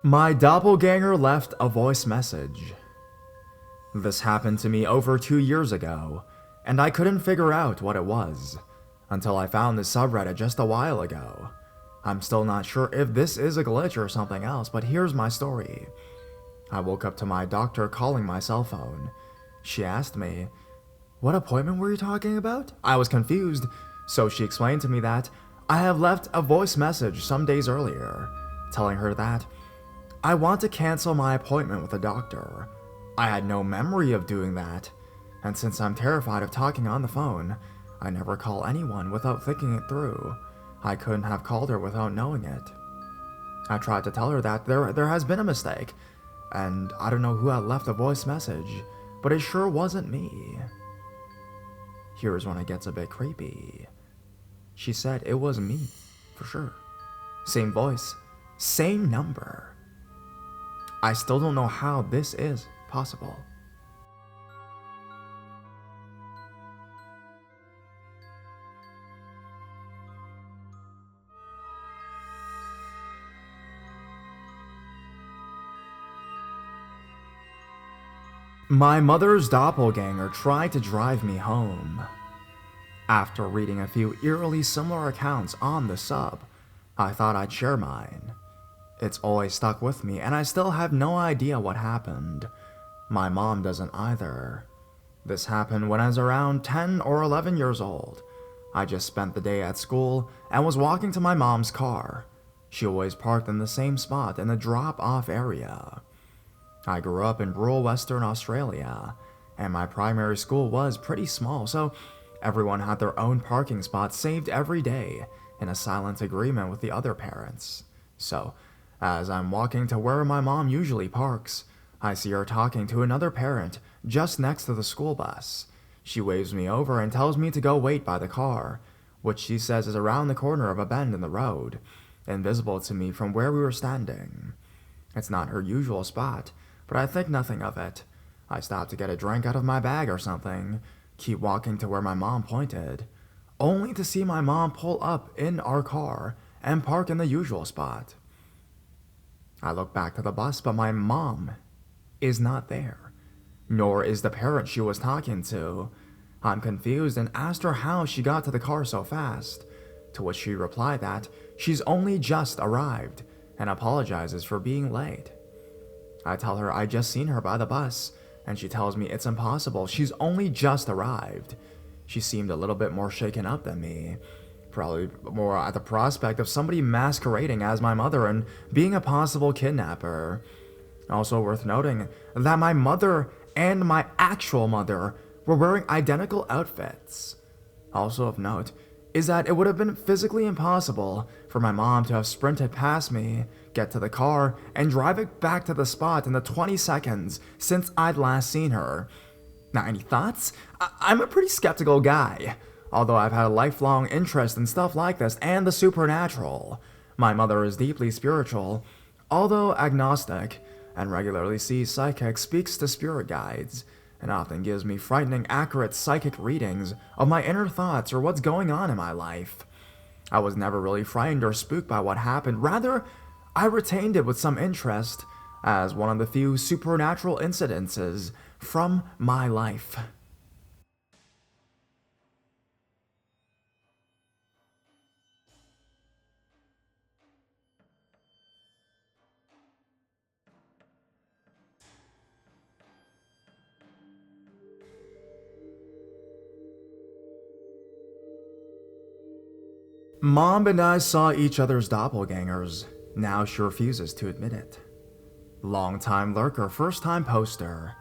My doppelganger left a voice message. This happened to me over 2 years ago, and I couldn't figure out what it was until I found this subreddit just a while ago. I'm still not sure if this is a glitch or something else, but here's my story. I woke up to my doctor calling my cell phone. She asked me, "What appointment were you talking about?" I was confused, so she explained to me that I have left a voice message some days earlier, telling her that I want to cancel my appointment with the doctor. I had no memory of doing that, and since I'm terrified of talking on the phone, I never call anyone without thinking it through. I couldn't have called her without knowing it. I tried to tell her that there has been a mistake, and I don't know who had left a voice message, but it sure wasn't me. Here's when it gets a bit creepy. She said it was me, for sure. Same voice, same number. I still don't know how this is possible. My mother's doppelganger tried to drive me home. After reading a few eerily similar accounts on the sub, I thought I'd share mine. It's always stuck with me, and I still have no idea what happened. My mom doesn't either. This happened when I was around 10 or 11 years old. I just spent the day at school and was walking to my mom's car. She always parked in the same spot in the drop-off area. I grew up in rural Western Australia, and my primary school was pretty small, so everyone had their own parking spot saved every day in a silent agreement with the other parents. So, as I'm walking to where my mom usually parks, I see her talking to another parent just next to the school bus. She waves me over and tells me to go wait by the car, which she says is around the corner of a bend in the road, invisible to me from where we were standing. It's not her usual spot, but I think nothing of it. I stop to get a drink out of my bag or something, keep walking to where my mom pointed, only to see my mom pull up in our car and park in the usual spot. I look back to the bus, but my mom is not there, nor is the parent she was talking to. I'm confused and asked her how she got to the car so fast, to which she replied that she's only just arrived and apologizes for being late. I tell her I just seen her by the bus, and she tells me it's impossible, she's only just arrived. She seemed a little bit more shaken up than me, probably more at the prospect of somebody masquerading as my mother and being a possible kidnapper. Also worth noting that my mother and my actual mother were wearing identical outfits. Also of note is that it would have been physically impossible for my mom to have sprinted past me, get to the car, and drive it back to the spot in the 20 seconds since I'd last seen her. Now, any thoughts? I'm a pretty skeptical guy, although I've had a lifelong interest in stuff like this and the supernatural. My mother is deeply spiritual, although agnostic, and regularly sees psychics, speaks to spirit guides, and often gives me frightening, accurate psychic readings of my inner thoughts or what's going on in my life. I was never really frightened or spooked by what happened. Rather, I retained it with some interest as one of the few supernatural incidences from my life. Mom and I saw each other's doppelgangers. Now she refuses to admit it. Long-time lurker, first-time poster.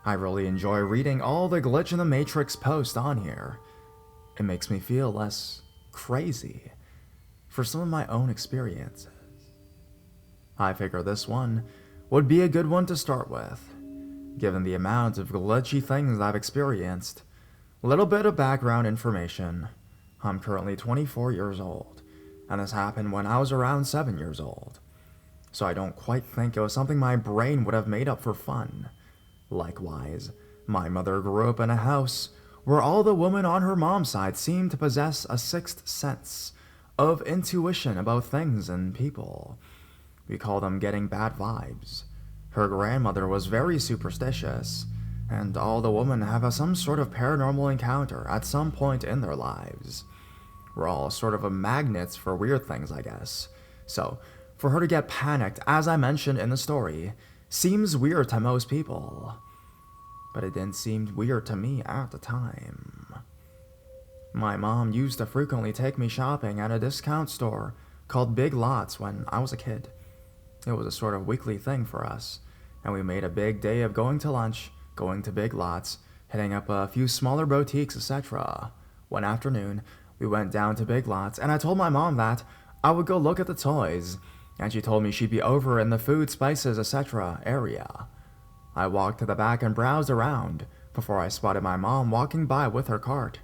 I really enjoy reading all the Glitch in the Matrix posts on here. It makes me feel less crazy for some of my own experiences. I figure this one would be a good one to start with, given the amount of glitchy things I've experienced. Little bit of background information. I'm currently 24 years old, and this happened when I was around 7 years old. So I don't quite think it was something my brain would have made up for fun. Likewise, my mother grew up in a house where all the women on her mom's side seemed to possess a sixth sense of intuition about things and people. We call them getting bad vibes. Her grandmother was very superstitious, and all the women have some sort of paranormal encounter at some point in their lives. We're all sort of magnets for weird things, I guess. So, for her to get panicked, as I mentioned in the story, seems weird to most people. But it didn't seem weird to me at the time. My mom used to frequently take me shopping at a discount store called Big Lots when I was a kid. It was a sort of weekly thing for us, and we made a big day of going to lunch, going to Big Lots, hitting up a few smaller boutiques, etc. One afternoon, we went down to Big Lots, and I told my mom that I would go look at the toys, and she told me she'd be over in the food, spices, etc. area. I walked to the back and browsed around before I spotted my mom walking by with her cart.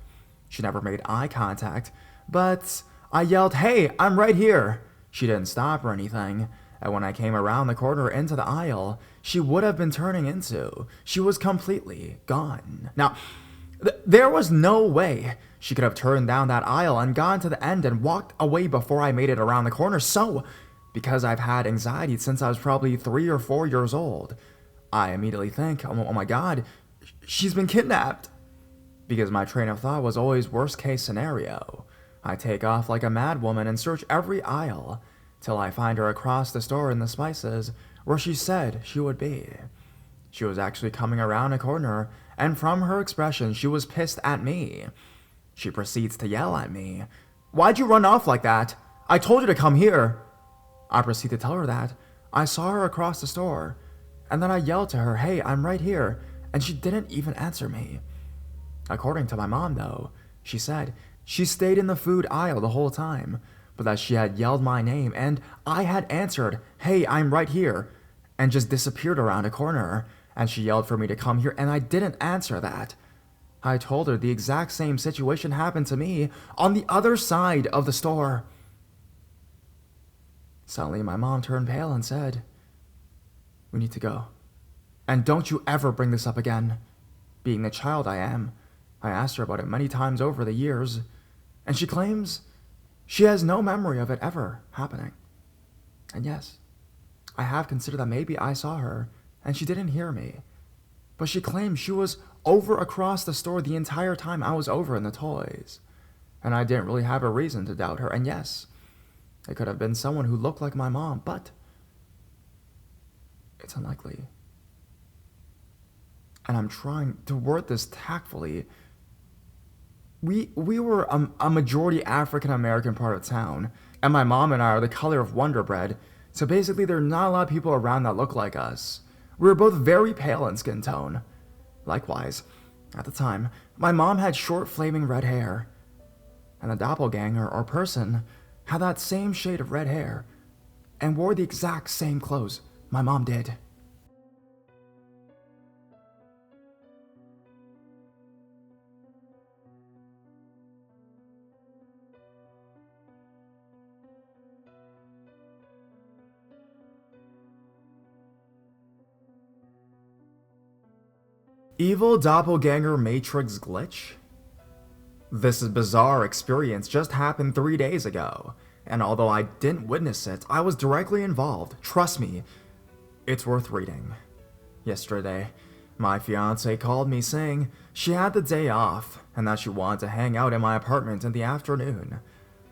She never made eye contact, but I yelled, "Hey, I'm right here!" She didn't stop or anything, and when I came around the corner into the aisle she would have been turning into, she was completely gone. Now, there was no way she could have turned down that aisle and gone to the end and walked away before I made it around the corner. So, because I've had anxiety since I was probably 3 or 4 years old, I immediately think, oh my god, she's been kidnapped. Because my train of thought was always worst case scenario. I take off like a madwoman and search every aisle till I find her across the store in the spices where she said she would be. She was actually coming around a corner, and from her expression she was pissed at me. She proceeds to yell at me, "Why'd you run off like that? I told you to come here." I proceed to tell her that I saw her across the store, and then I yelled to her, "Hey, I'm right here," and she didn't even answer me. According to my mom, though, she said she stayed in the food aisle the whole time, but that she had yelled my name and I had answered, "Hey, I'm right here," and just disappeared around a corner, and she yelled for me to come here and I didn't answer that. I told her the exact same situation happened to me on the other side of the store. Suddenly my mom turned pale and said, "We need to go. And don't you ever bring this up again." Being the child I am, I asked her about it many times over the years, and she claims she has no memory of it ever happening. And yes, I have considered that maybe I saw her and she didn't hear me, but she claims she was over across the store the entire time I was over in the toys, and I didn't really have a reason to doubt her. And yes, it could have been someone who looked like my mom, but it's unlikely. And I'm trying to word this tactfully. We were a majority African American part of town, and my mom and I are the color of Wonder Bread, so basically there are not a lot of people around that look like us. We were both very pale in skin tone. Likewise, at the time, my mom had short flaming red hair, and the doppelganger or person had that same shade of red hair and wore the exact same clothes my mom did. Evil doppelganger matrix glitch? This bizarre experience just happened 3 days ago, and although I didn't witness it, I was directly involved. Trust me, it's worth reading. Yesterday, my fiance called me saying she had the day off and that she wanted to hang out in my apartment in the afternoon.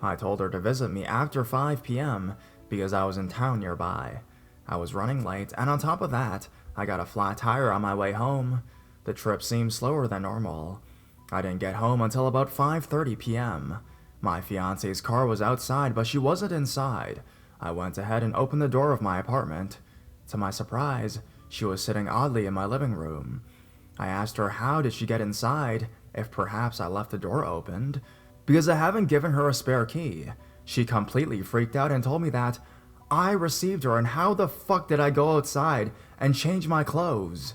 I told her to visit me after 5 p.m. because I was in town nearby. I was running late, and on top of that, I got a flat tire on my way home. The trip seemed slower than normal. I didn't get home until about 5:30 p.m. My fiance's car was outside, but she wasn't inside. I went ahead and opened the door of my apartment. To my surprise, she was sitting oddly in my living room. I asked her how did she get inside, if perhaps I left the door opened, because I haven't given her a spare key. She completely freaked out and told me that I received her and how the fuck did I go outside and change my clothes.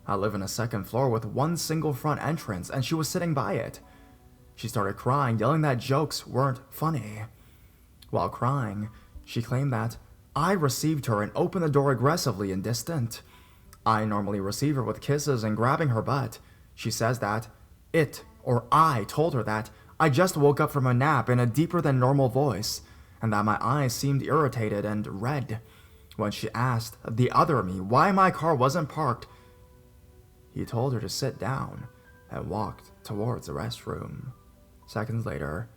I live in a second floor with one single front entrance, and she was sitting by it. She started crying, yelling that jokes weren't funny. While crying, she claimed that I received her and opened the door aggressively and distant. I normally receive her with kisses and grabbing her butt. She says that I told her that I just woke up from a nap in a deeper than normal voice, and that my eyes seemed irritated and red. When she asked the other me why my car wasn't parked, he told her to sit down and walked towards the restroom. Seconds later,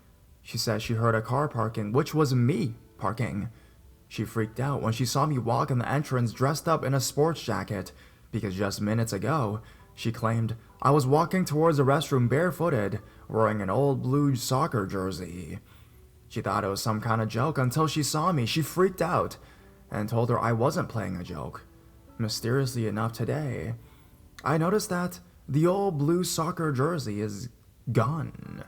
she said she heard a car parking, which was me parking. She freaked out when she saw me walk in the entrance dressed up in a sports jacket because just minutes ago, she claimed I was walking towards the restroom barefooted, wearing an old blue soccer jersey. She thought it was some kind of joke until she saw me. She freaked out and told her I wasn't playing a joke. Mysteriously enough today, I noticed that the old blue soccer jersey is gone.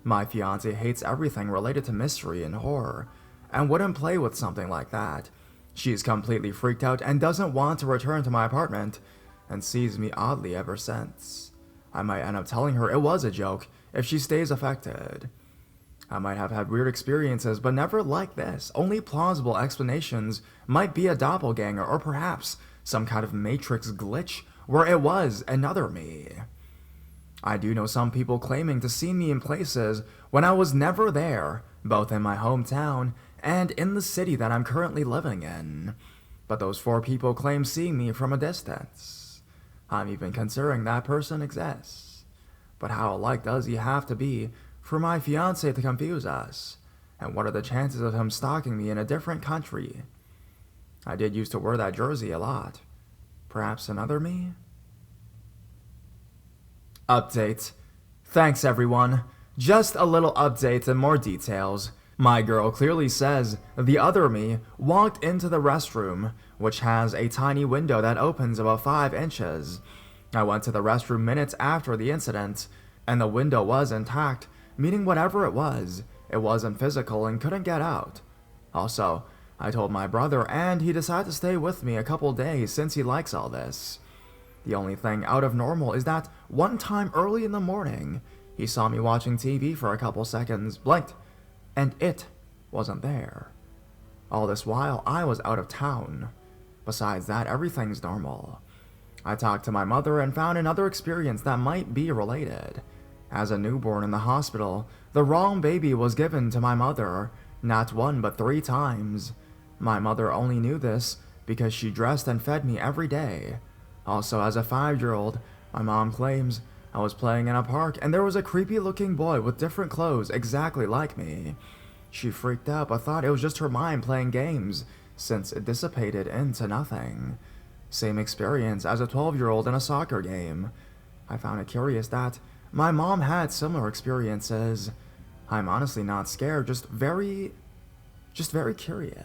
My fiancé hates everything related to mystery and horror and wouldn't play with something like that. She's completely freaked out and doesn't want to return to my apartment and sees me oddly ever since. I might end up telling her it was a joke if she stays affected. I might have had weird experiences, but never like this. Only plausible explanations might be a doppelganger or perhaps some kind of matrix glitch where it was another me. I do know some people claiming to see me in places when I was never there, both in my hometown and in the city that I'm currently living in. But those 4 people claim seeing me from a distance. I'm even considering that person exists. But how alike does he have to be for my fiancé to confuse us? And what are the chances of him stalking me in a different country? I did used to wear that jersey a lot. Perhaps another me? Update. Thanks everyone. Just a little update and more details. My girl clearly says the other me walked into the restroom, which has a tiny window that opens about 5 inches. I went to the restroom minutes after the incident, and the window was intact, meaning whatever it wasn't physical and couldn't get out. Also, I told my brother and he decided to stay with me a couple days since he likes all this. The only thing out of normal is that one time early in the morning, he saw me watching TV for a couple seconds, blinked, and it wasn't there. All this while, I was out of town. Besides that, everything's normal. I talked to my mother and found another experience that might be related. As a newborn in the hospital, the wrong baby was given to my mother, not 1 but 3 times. My mother only knew this because she dressed and fed me every day. Also, as a 5-year-old, my mom claims I was playing in a park and there was a creepy-looking boy with different clothes exactly like me. She freaked out but thought it was just her mind playing games, since it dissipated into nothing. Same experience as a 12-year-old in a soccer game. I found it curious that my mom had similar experiences. I'm honestly not scared, just very curious.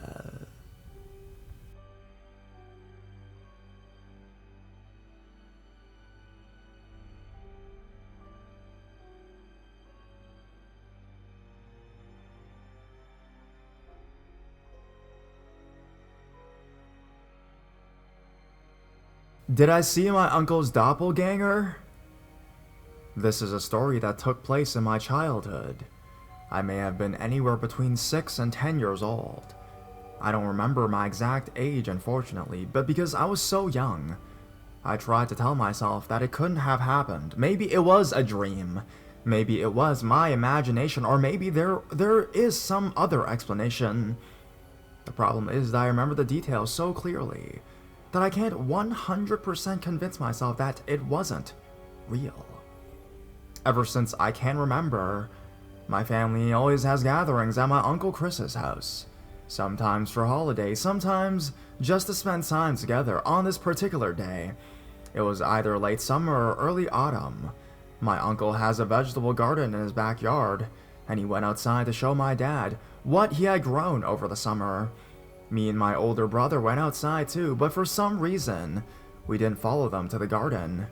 Did I see my uncle's doppelganger? This is a story that took place in my childhood. I may have been anywhere between 6 and 10 years old. I don't remember my exact age, unfortunately, but because I was so young, I tried to tell myself that it couldn't have happened. Maybe it was a dream. Maybe it was my imagination, or maybe there is some other explanation. The problem is that I remember the details so clearly that I can't 100% convince myself that it wasn't real. Ever since I can remember, my family always has gatherings at my Uncle Chris's house. Sometimes for holidays, sometimes just to spend time together. On this particular day, it was either late summer or early autumn. My uncle has a vegetable garden in his backyard, and he went outside to show my dad what he had grown over the summer. Me and my older brother went outside too, but for some reason, we didn't follow them to the garden.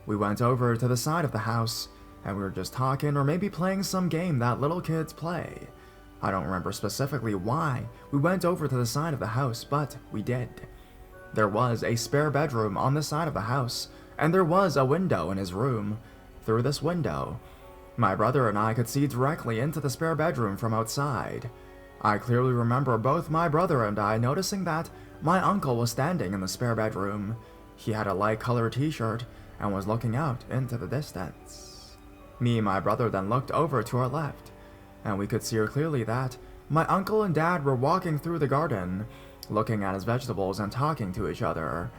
We went over to the side of the house, and we were just talking or maybe playing some game that little kids play. I don't remember specifically why we went over to the side of the house, but we did. There was a spare bedroom on the side of the house, and there was a window in his room. Through this window, my brother and I could see directly into the spare bedroom from outside. I clearly remember both my brother and I noticing that my uncle was standing in the spare bedroom. He had a light-colored t-shirt and was looking out into the distance. Me and my brother then looked over to our left, and we could see clearly that my uncle and dad were walking through the garden. looking at his vegetables and talking to each other.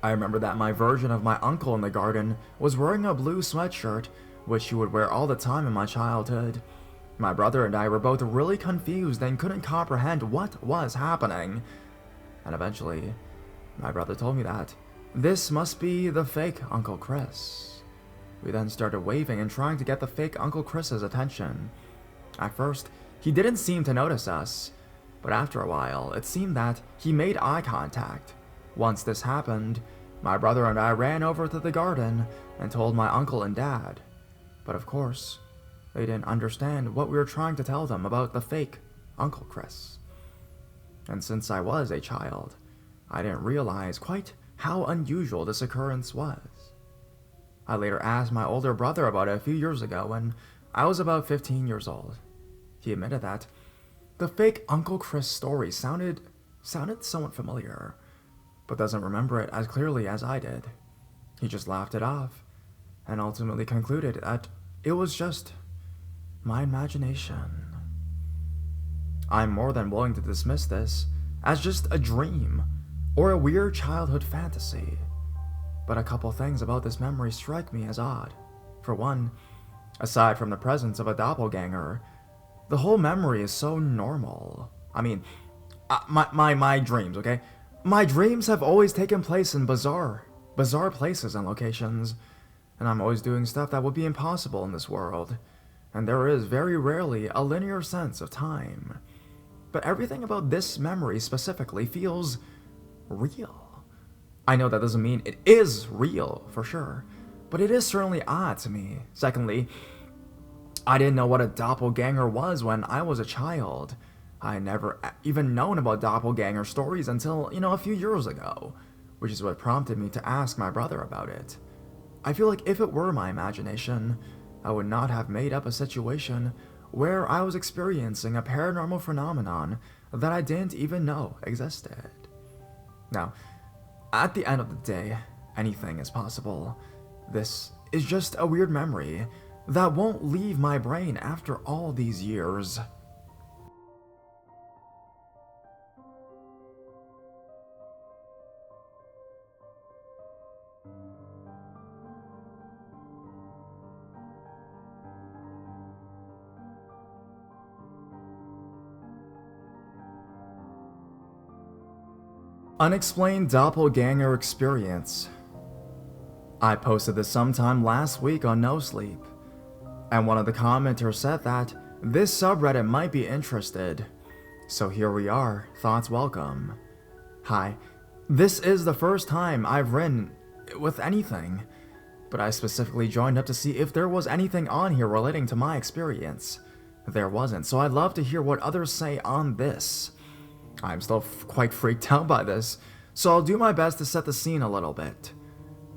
I remember that my version of my uncle in the garden was wearing a blue sweatshirt, which he would wear all the time in my childhood. My brother and I were both really confused and couldn't comprehend what was happening. And eventually, my brother told me that this must be the fake Uncle Chris. We then started waving and trying to get the fake Uncle Chris's attention. At first, he didn't seem to notice us, but after a while, it seemed that he made eye contact. Once this happened, my brother and I ran over to the garden and told my uncle and dad. But of course, they didn't understand what we were trying to tell them about the fake Uncle Chris. And since I was a child, I didn't realize quite how unusual this occurrence was. I later asked my older brother about it a few years ago when I was about 15 years old. He admitted that the fake Uncle Chris story sounded somewhat familiar, but doesn't remember it as clearly as I did. He just laughed it off and ultimately concluded that it was just my imagination. I'm more than willing to dismiss this as just a dream or a weird childhood fantasy, but a couple things about this memory strike me as odd. For one, aside from the presence of a doppelganger, the whole memory is so normal. I mean, my dreams, okay? My dreams have always taken place in bizarre places and locations, and I'm always doing stuff that would be impossible in this world, and there is very rarely a linear sense of time. But everything about this memory specifically feels real. I know that doesn't mean it is real, for sure, but it is certainly odd to me. Secondly, I didn't know what a doppelganger was when I was a child. I never even known about doppelganger stories until, a few years ago, which is what prompted me to ask my brother about it. I feel like if it were my imagination, I would not have made up a situation where I was experiencing a paranormal phenomenon that I didn't even know existed. Now, at the end of the day, anything is possible. This is just a weird memory that won't leave my brain after all these years. Unexplained doppelganger experience. I posted this sometime last week on No Sleep, and one of the commenters said that this subreddit might be interested. So here we are, thoughts welcome. Hi, this is the first time I've written with anything, but I specifically joined up to see if there was anything on here relating to my experience. There wasn't, so I'd love to hear what others say on this. I'm still quite freaked out by this, so I'll do my best to set the scene a little bit.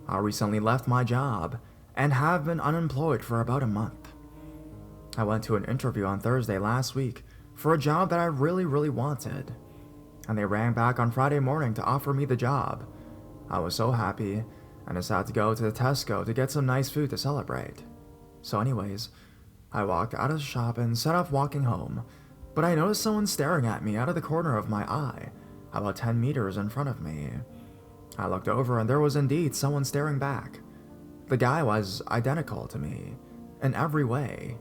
I recently left my job and have been unemployed for about a month. I went to an interview on Thursday last week for a job that I really wanted, and they rang back on Friday morning to offer me the job. I was so happy and decided to go to the Tesco to get some nice food to celebrate. So anyways, I walked out of the shop and set off walking home, but I noticed someone staring at me out of the corner of my eye, about 10 meters in front of me. I looked over and there was indeed someone staring back. The guy was identical to me, in every way,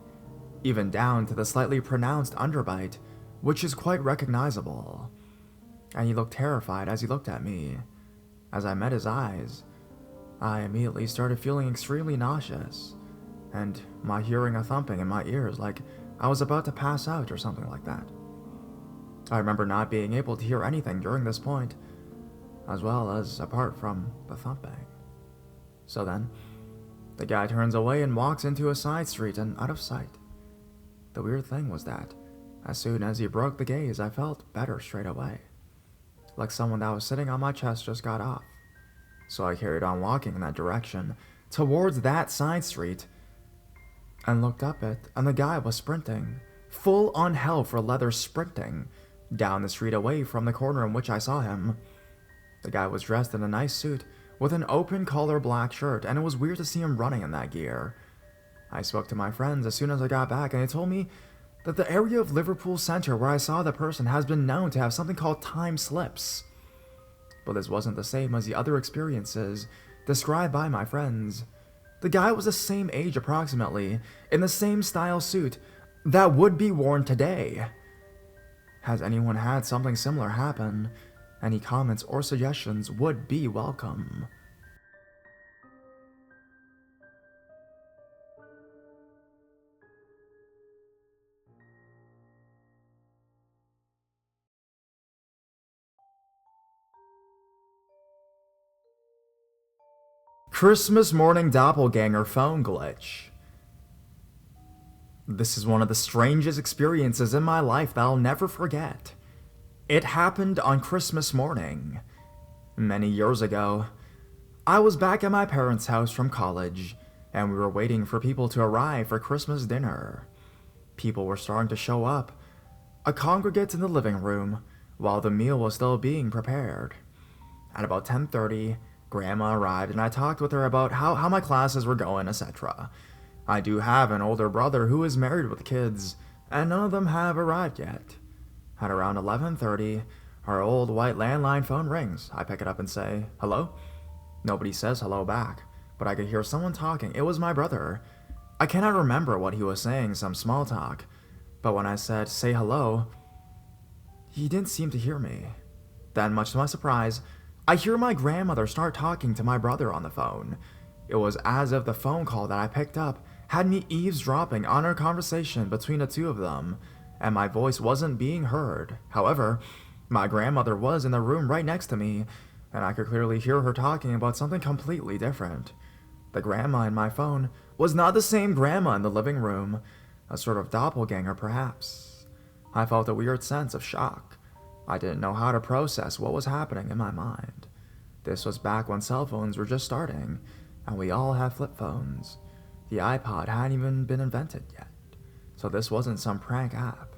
even down to the slightly pronounced underbite, which is quite recognizable. And he looked terrified as he looked at me. As I met his eyes, I immediately started feeling extremely nauseous, and my hearing a thumping in my ears like I was about to pass out or something like that. I remember not being able to hear anything during this point, as well as apart from the thumping. So then, the guy turns away and walks into a side street and out of sight. The weird thing was that, as soon as he broke the gaze, I felt better straight away. Like someone that was sitting on my chest just got off. So I carried on walking in that direction, towards that side street, and looked up it, and the guy was sprinting, full on hell for leather sprinting, down the street away from the corner in which I saw him. The guy was dressed in a nice suit, with an open collar black shirt, and it was weird to see him running in that gear. I spoke to my friends as soon as I got back, and they told me that the area of Liverpool Centre where I saw the person has been known to have something called time slips. But this wasn't the same as the other experiences described by my friends. The guy was the same age approximately, in the same style suit that would be worn today. Has anyone had something similar happen? Any comments or suggestions would be welcome. Christmas morning doppelganger phone glitch. This is one of the strangest experiences in my life that I'll never forget. It happened on Christmas morning. Many years ago, I was back at my parents' house from college, and we were waiting for people to arrive for Christmas dinner. People were starting to show up, a congregate in the living room, while the meal was still being prepared. At about 10:30, Grandma arrived and I talked with her about how my classes were going, etc. I do have an older brother who is married with kids, and none of them have arrived yet. At around 11:30, our old white landline phone rings. I pick it up and say, "Hello?" Nobody says hello back, but I could hear someone talking. It was my brother. I cannot remember what he was saying, some small talk, but when I said, "Say hello," he didn't seem to hear me. Then, much to my surprise, I hear my grandmother start talking to my brother on the phone. It was as if the phone call that I picked up had me eavesdropping on our conversation between the two of them, and my voice wasn't being heard. However, my grandmother was in the room right next to me, and I could clearly hear her talking about something completely different. The grandma in my phone was not the same grandma in the living room, a sort of doppelganger perhaps. I felt a weird sense of shock. I didn't know how to process what was happening in my mind. This was back when cell phones were just starting, and we all had flip phones. The iPod hadn't even been invented yet, so this wasn't some prank app.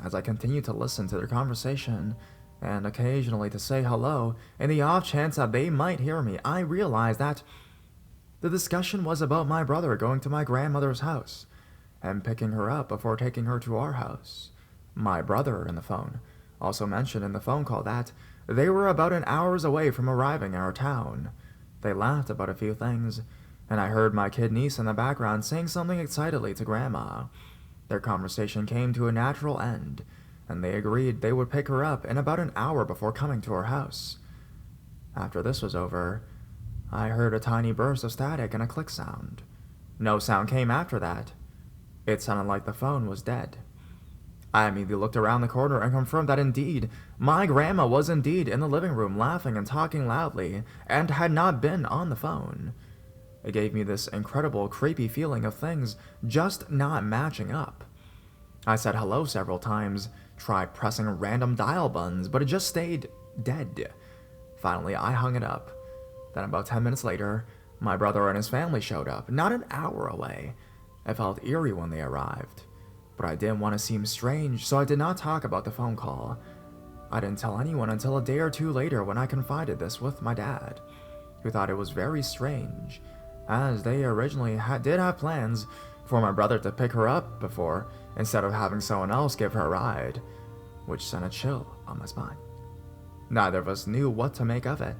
As I continued to listen to their conversation, and occasionally to say hello, in the off chance that they might hear me, I realized that the discussion was about my brother going to my grandmother's house, and picking her up before taking her to our house. My brother in the phone also mentioned in the phone call that they were about an hour's away from arriving in our town. They laughed about a few things, and I heard my kid niece in the background saying something excitedly to Grandma. Their conversation came to a natural end, and they agreed they would pick her up in about an hour before coming to our house. After this was over, I heard a tiny burst of static and a click sound. No sound came after that. It sounded like the phone was dead. I immediately looked around the corner and confirmed that indeed, my grandma was indeed in the living room laughing and talking loudly, and had not been on the phone. It gave me this incredible, creepy feeling of things just not matching up. I said hello several times, tried pressing random dial buttons, but it just stayed dead. Finally, I hung it up. Then about 10 minutes later, my brother and his family showed up, not an hour away. I felt eerie when they arrived, but I didn't want to seem strange, so I did not talk about the phone call. I didn't tell anyone until a day or two later when I confided this with my dad, who thought it was very strange, as they originally did have plans for my brother to pick her up before, instead of having someone else give her a ride, which sent a chill on my spine. Neither of us knew what to make of it,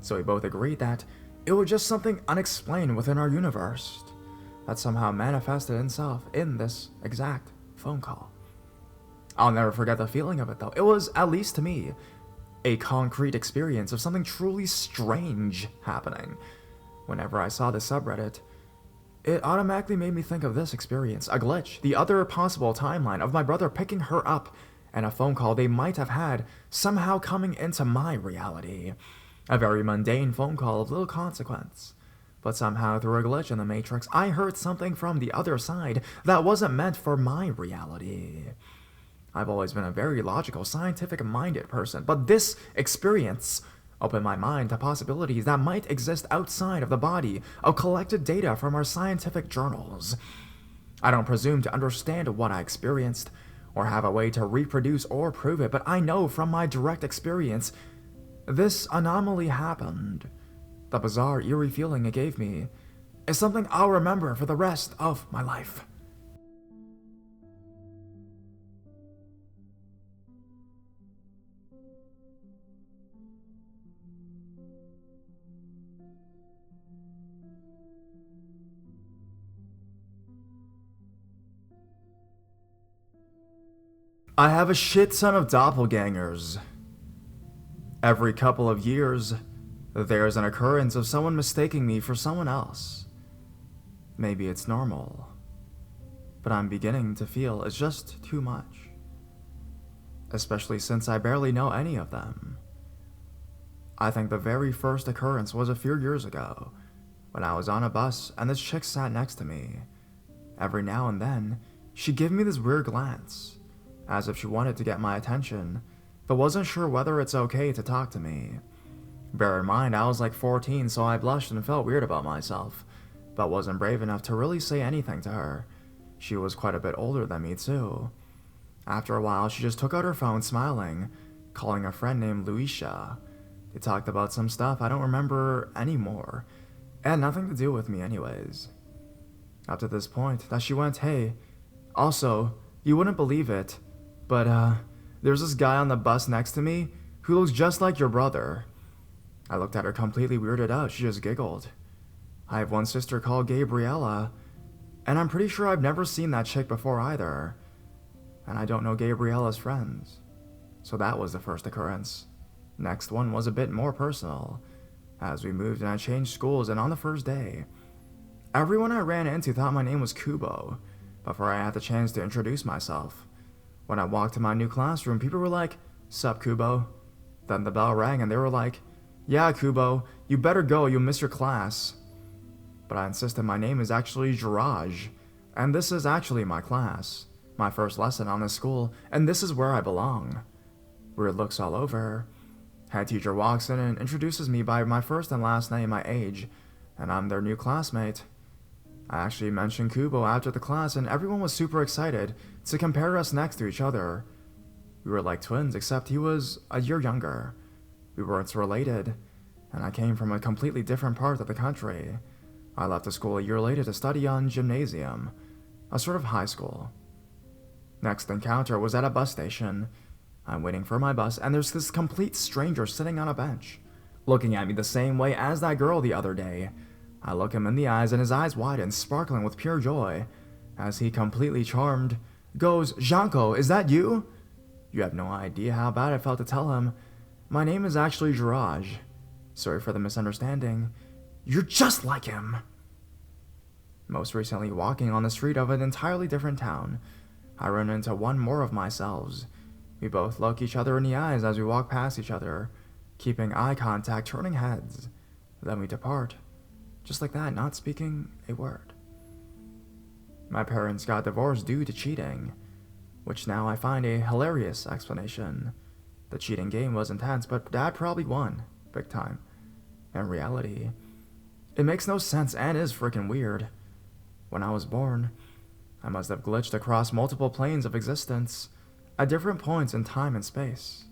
so we both agreed that it was just something unexplained within our universe that somehow manifested itself in this exact phone call. I'll never forget the feeling of it though. It was, at least to me, a concrete experience of something truly strange happening. Whenever I saw the subreddit, it automatically made me think of this experience, a glitch, the other possible timeline of my brother picking her up, and a phone call they might have had somehow coming into my reality. A very mundane phone call of little consequence. But somehow, through a glitch in the Matrix, I heard something from the other side that wasn't meant for my reality. I've always been a very logical, scientific-minded person, but this experience opened my mind to possibilities that might exist outside of the body of collected data from our scientific journals. I don't presume to understand what I experienced, or have a way to reproduce or prove it, but I know from my direct experience, this anomaly happened. The bizarre, eerie feeling it gave me is something I'll remember for the rest of my life. I have a shit ton of doppelgangers. Every couple of years, there's an occurrence of someone mistaking me for someone else. Maybe it's normal, but I'm beginning to feel it's just too much. Especially since I barely know any of them. I think the very first occurrence was a few years ago, when I was on a bus and this chick sat next to me. Every now and then, she'd give me this weird glance, as if she wanted to get my attention, but wasn't sure whether it's okay to talk to me. Bear in mind, I was like 14, so I blushed and felt weird about myself, but wasn't brave enough to really say anything to her. She was quite a bit older than me too. After a while, she just took out her phone smiling, calling a friend named Luisha. They talked about some stuff I don't remember anymore. It had nothing to do with me anyways. Up to this point, that she went, "Hey, also, you wouldn't believe it, but there's this guy on the bus next to me who looks just like your brother." I looked at her completely weirded out. She just giggled. I have one sister called Gabriella, and I'm pretty sure I've never seen that chick before either. And I don't know Gabriella's friends. So that was the first occurrence. Next one was a bit more personal, as we moved and I changed schools, and on the first day, everyone I ran into thought my name was Kubo, before I had the chance to introduce myself. When I walked to my new classroom, people were like, "Sup, Kubo?" Then the bell rang and they were like, "Yeah, Kubo, you better go, you'll miss your class." But I insisted my name is actually Jiraj, and this is actually my class, my first lesson on this school, and this is where I belong. Weird looks all over. Head teacher walks in and introduces me by my first and last name, my age, and I'm their new classmate. I actually mentioned Kubo after the class, and everyone was super excited to compare us next to each other. We were like twins, except he was a year younger. We weren't related, and I came from a completely different part of the country. I left the school a year later to study on gymnasium, a sort of high school. Next encounter was at a bus station. I'm waiting for my bus, and there's this complete stranger sitting on a bench, looking at me the same way as that girl the other day. I look him in the eyes, and his eyes widen, sparkling with pure joy, as he, completely charmed, goes, "Janko, is that you?" You have no idea how bad I felt to tell him, "My name is actually Jiraj. Sorry for the misunderstanding. You're just like him." Most recently, walking on the street of an entirely different town, I run into one more of myselves. We both look each other in the eyes as we walk past each other, keeping eye contact, turning heads. Then we depart. Just like that, not speaking a word. My parents got divorced due to cheating, which now I find a hilarious explanation. The cheating game was intense, but Dad probably won, big time. In reality, it makes no sense and is freaking weird. When I was born, I must have glitched across multiple planes of existence, at different points in time and space.